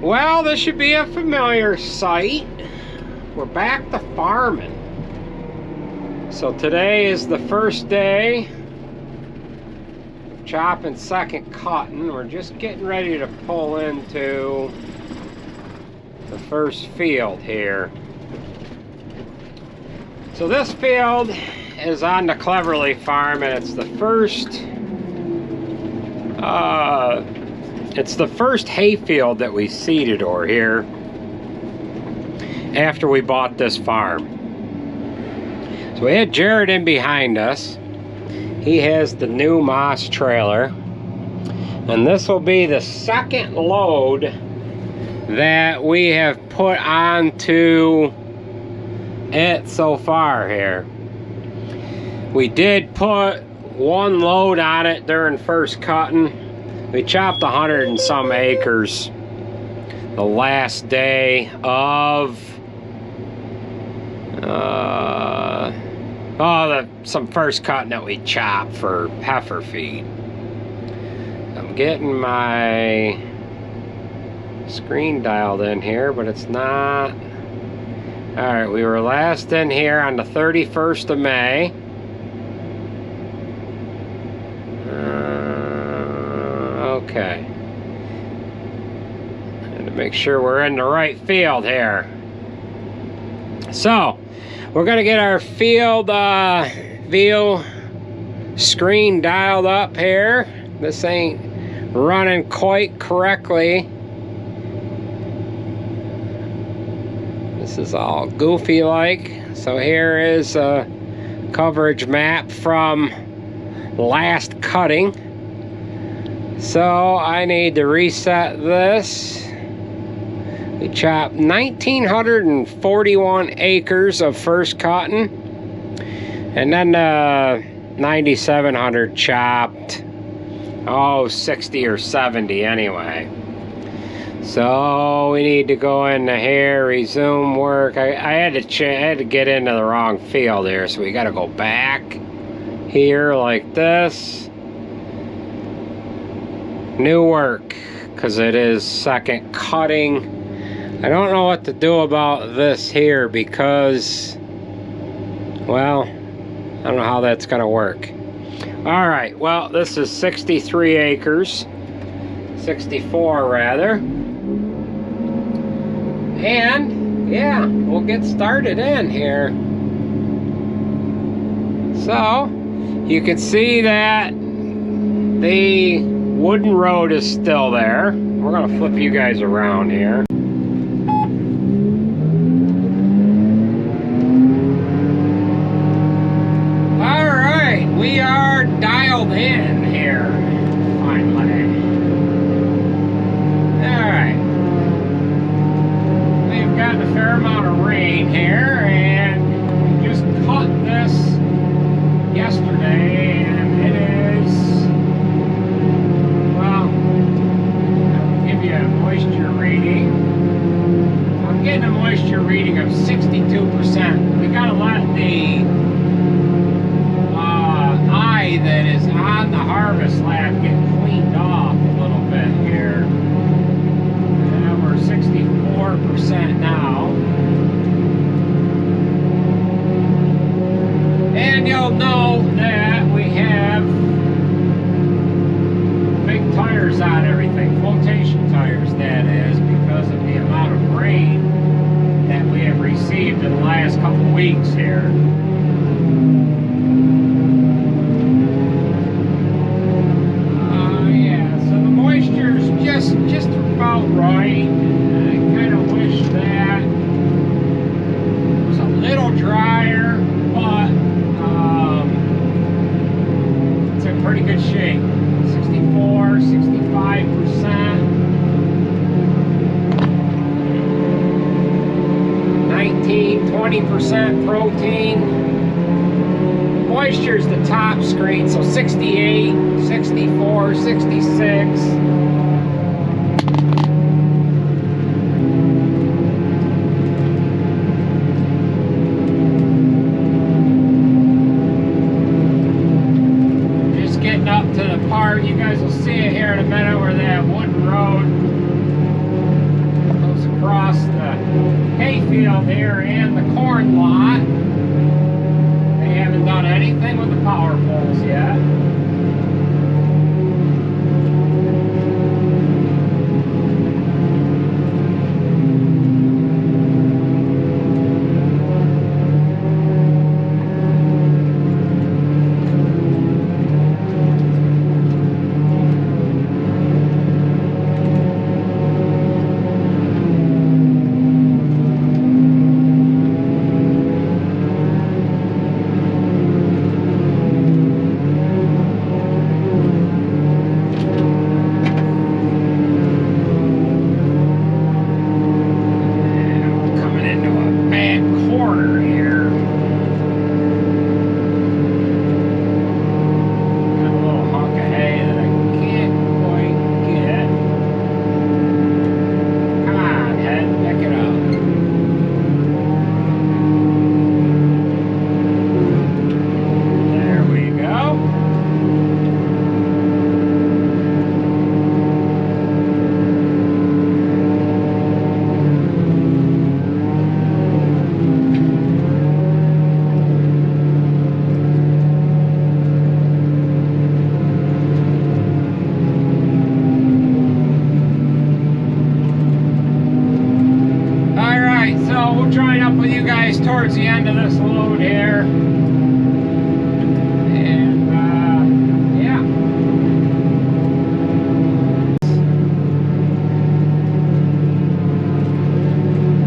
Well, this should be a familiar sight. We're back to farming. So today is the first day of chopping second cotton. We're just getting ready to pull into the first field here. So this field is on the Cleverly farm, and it's the first hay field that we seeded over here after we bought this farm. So we had Jared in behind us. He has the new Moss trailer, and this will be the second load that we have put onto it so far here. We did put one load on it during first cutting. We chopped 100 and some acres the last day of some first cutting that we chopped for heifer feed. I'm getting my screen dialed in here, but it's not. Alright, we were last in here on the 31st of May. Okay. And to make sure we're in the right field here. So, we're going to get our field view screen dialed up here. This ain't running quite correctly. This is all goofy like. So here is a coverage map from last cutting. So I need to reset this. We chopped 1,941 acres of first cotton, and then 9,700 chopped, 60 or 70 anyway. So we need to go into here, resume work. I had to get into the wrong field here, so we got to go back here like this. New work, because it is second cutting. I don't know what to do about this here because, well, I don't know how that's going to work. All right, well, this is 63 acres, 64 rather. And, yeah, we'll get started in here. So, you can see that the wooden road is still there. We're going to flip you guys around here. Alright, we are dialed in here, finally. Alright. We've gotten a fair amount of rain here, and we just cut this yesterday, and it is, well, I'll give you a moisture reading. I'm getting a moisture reading of 62%. We gotta let the eye that is on the harvest lab get cleaned off a little bit here. And we're 64% now. And you'll know that we have big tires on everything, flotation tires that is, because of the amount of rain that we have received in the last couple of weeks here. Yeah, so the moisture's just about right. I kind of wish that it was a little drier, but it's in pretty good shape. 64, 65%. 19-20% protein. Moisture is the top screen, so 68, 64, 66. Just getting up to the part, you guys will see it here in a minute, where that wooden road across the hayfield here and the corn lot. They haven't done anything with the power poles yet. Towards the end of this load here, and yeah.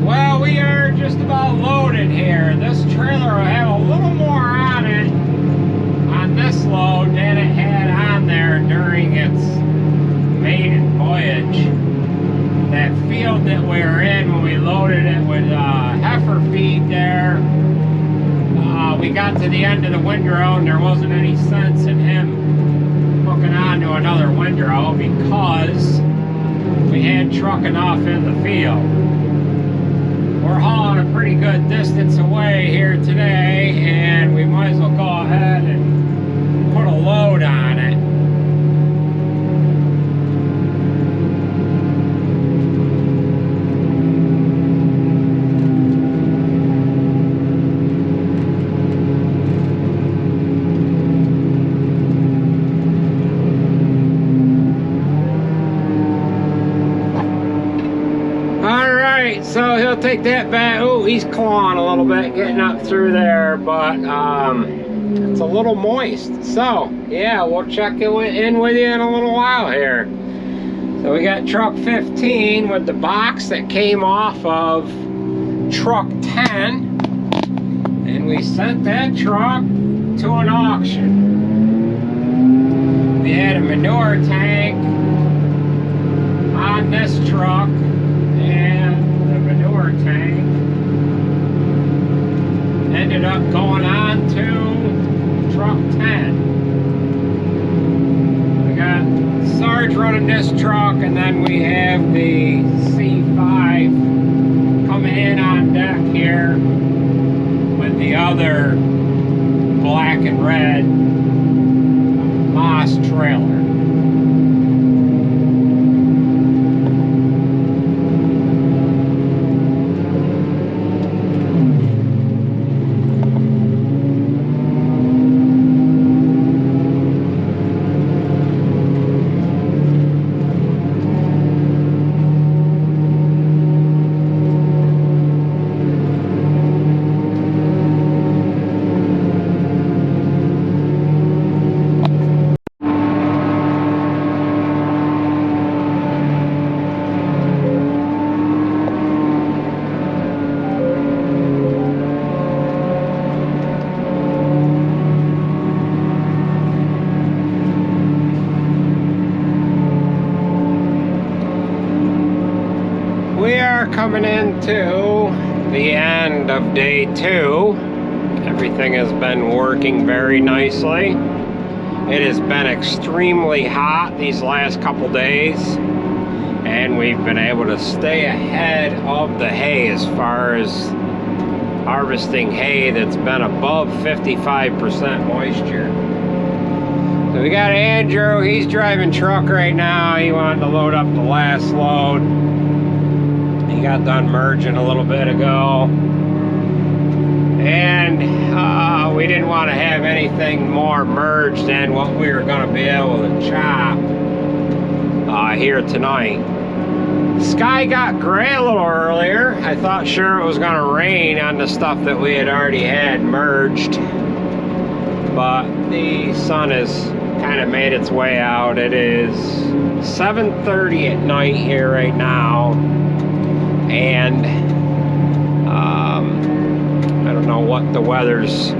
Well, we are just about loaded here. This trailer will have a little more on it on this load than it had on there during its maiden voyage. That field that we were in when we loaded it with heifer feed there, we got to the end of the windrow and there wasn't any sense in him hooking on to another windrow because we had truck enough in the field. We're hauling a pretty good distance away here today, and we might as well go ahead and put a load on it. So he'll take that back. Oh, he's clawing a little bit, getting up through there, but it's a little moist. So yeah, we'll check in with you in a little while here. So we got truck 15 with the box that came off of truck 10, and we sent that truck to an auction. We had a manure tank on this truck, and tank ended up going on to truck 10. We got Sarge running this truck, and then we have the C5 coming in on deck here with the other black and red Moss trailer. Coming into the end of day 2. Everything has been working very nicely. It has been extremely hot these last couple days, and we've been able to stay ahead of the hay as far as harvesting hay that's been above 55% moisture. So we got Andrew, he's driving truck right now. He wanted to load up the last load. He got done merging a little bit ago. And we didn't want to have anything more merged than what we were going to be able to chop here tonight. Sky got gray a little earlier. I thought sure it was going to rain on the stuff that we had already had merged. But the sun has kind of made its way out. It is 7:30 at night here right now. And I don't know what the weather's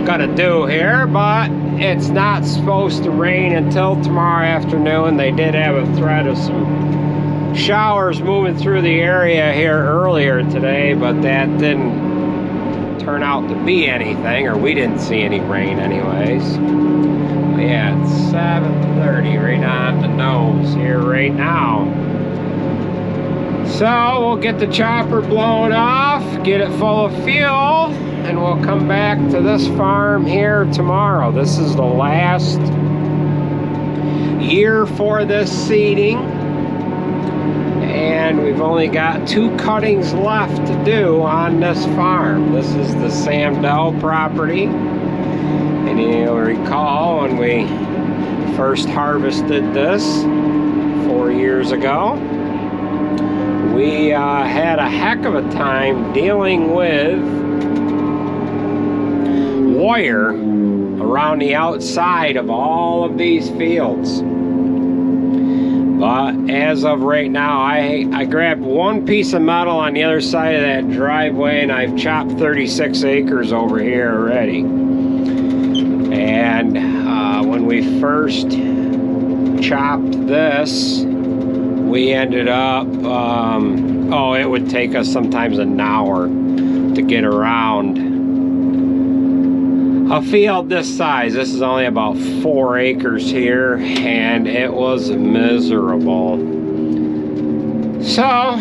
gonna do here, but it's not supposed to rain until tomorrow afternoon. They did have a threat of some showers moving through the area here earlier today, but that didn't turn out to be anything, or we didn't see any rain anyways. But yeah, it's 7:30 right on the nose here right now. So we'll get the chopper blown off, get it full of fuel, and we'll come back to this farm here tomorrow. This is the last year for this seeding, and we've only got 2 cuttings left to do on this farm. This is the Samdell property, and you'll recall when we first harvested this 4 years ago, we had a heck of a time dealing with wire around the outside of all of these fields. But as of right now, I grabbed 1 piece of metal on the other side of that driveway, and I've chopped 36 acres over here already. And when we first chopped this, we ended up, it would take us sometimes an hour to get around a field this size. This is only about 4 acres here, and it was miserable. So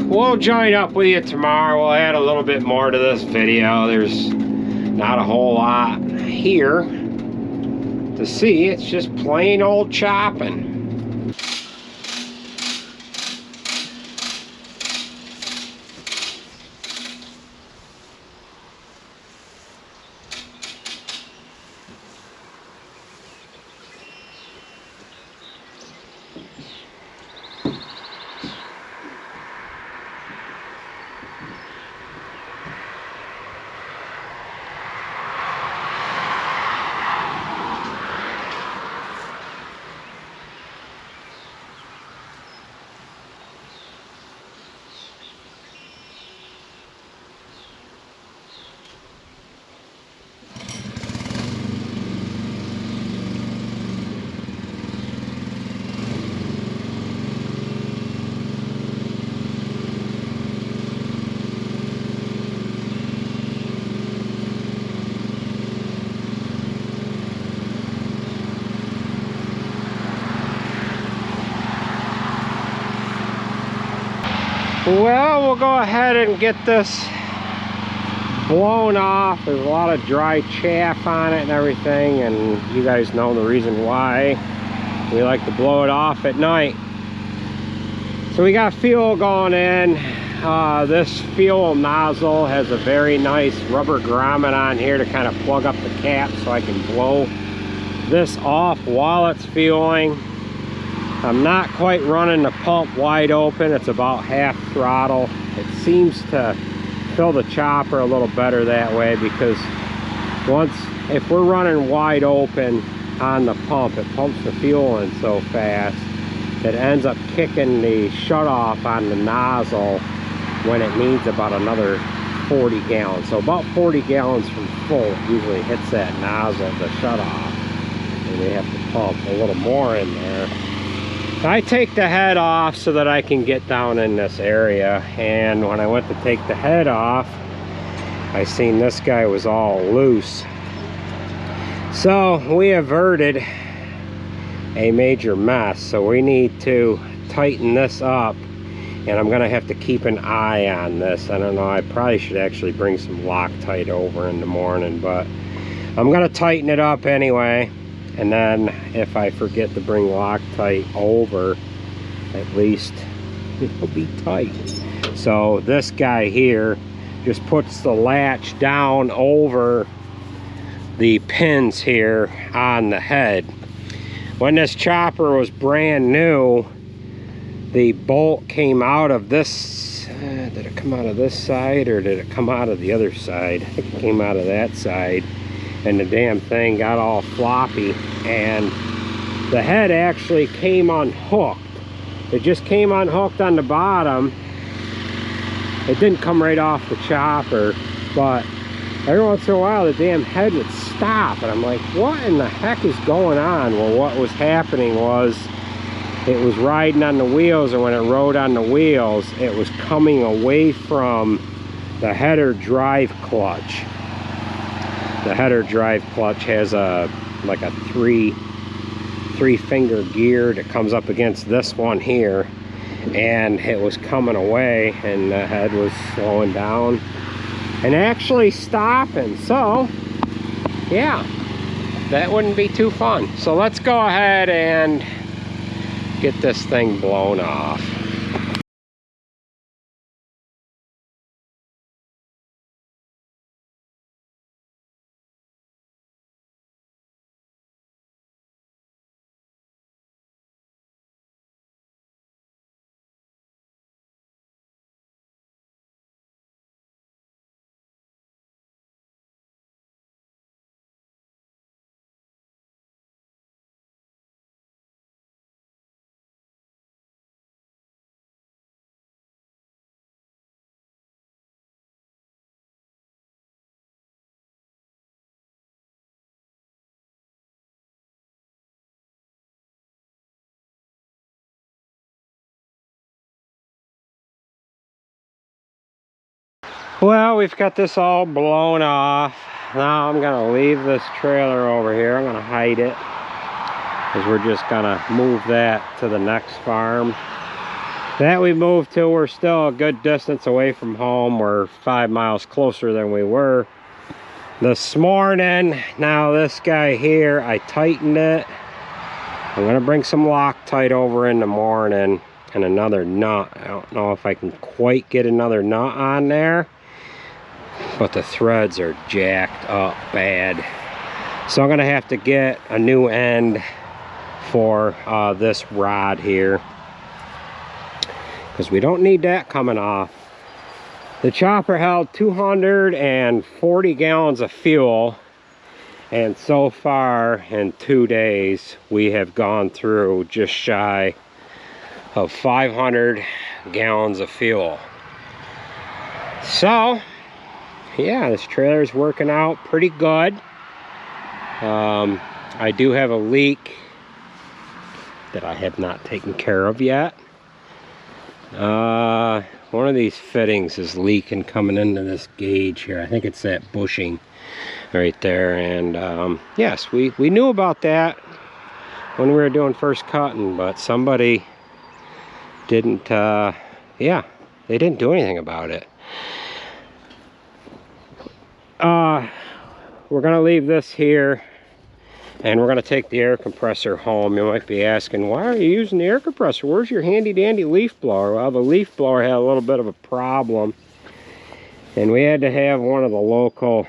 we'll join up with you tomorrow. We'll add a little bit more to this video. There's not a whole lot here to see. It's just plain old chopping. Well, we'll go ahead and get this blown off. There's a lot of dry chaff on it and everything, and you guys know the reason why we like to blow it off at night. So we got fuel going in. This fuel nozzle has a very nice rubber grommet on here to kind of plug up the cap so I can blow this off while it's fueling. I'm not quite running the pump wide open. It's about half throttle. It seems to fill the chopper a little better that way, because if we're running wide open on the pump, it pumps the fuel in so fast that it ends up kicking the shutoff on the nozzle when it needs about another 40 gallons. So about 40 gallons from full usually hits that nozzle, the shutoff, and we have to pump a little more in there. I take the head off so that I can get down in this area, and when I went to take the head off, I seen this guy was all loose. So we averted a major mess, so we need to tighten this up, and I'm gonna have to keep an eye on this. I don't know, I probably should actually bring some Loctite over in the morning, but I'm gonna tighten it up anyway. And then if I forget to bring Loctite over, at least it'll be tight. So this guy here just puts the latch down over the pins here on the head. When this chopper was brand new, the bolt came out of this, did it come out of this side or did it come out of the other side? I think it came out of that side, and the damn thing got all floppy, and the head actually came unhooked. It just came unhooked on the bottom. It didn't come right off the chopper, but every once in a while the damn head would stop, and I'm like, what in the heck is going on? Well, what was happening was it was riding on the wheels, and when it rode on the wheels, it was coming away from the header drive clutch. The header drive clutch has a like a three finger gear that comes up against this one here, and it was coming away, and the head was slowing down and actually stopping. So yeah, that wouldn't be too fun. So let's go ahead and get this thing blown off. Well, we've got this all blown off. Now I'm gonna leave this trailer over here. I'm gonna hide it, because we're just gonna move that to the next farm that we moved to. We're still a good distance away from home. We're 5 miles closer than we were this morning. Now this guy here, I tightened it. I'm gonna bring some Loctite over in the morning and another nut. I don't know if I can quite get another nut on there, but the threads are jacked up bad. So I'm gonna have to get a new end for this rod here, because we don't need that coming off. The chopper held 240 gallons of fuel, and so far in 2 days we have gone through just shy of 500 gallons of fuel. So yeah, this trailer is working out pretty good. I do have a leak that I have not taken care of yet. One of these fittings is leaking coming into this gauge here. I think it's that bushing right there. And yes, we knew about that when we were doing first cutting, but somebody didn't, yeah, they didn't do anything about it. We're gonna leave this here, and we're gonna take the air compressor home. You might be asking, why are you using the air compressor? Where's your handy dandy leaf blower? Well, the leaf blower had a little bit of a problem, and we had to have one of the local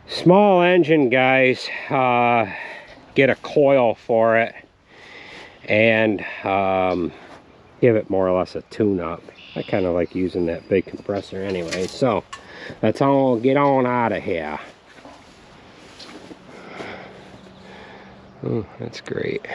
small engine guys get a coil for it and give it more or less a tune-up. I kind of like using that big compressor anyway, so let's all get on out of here. Oh, that's great.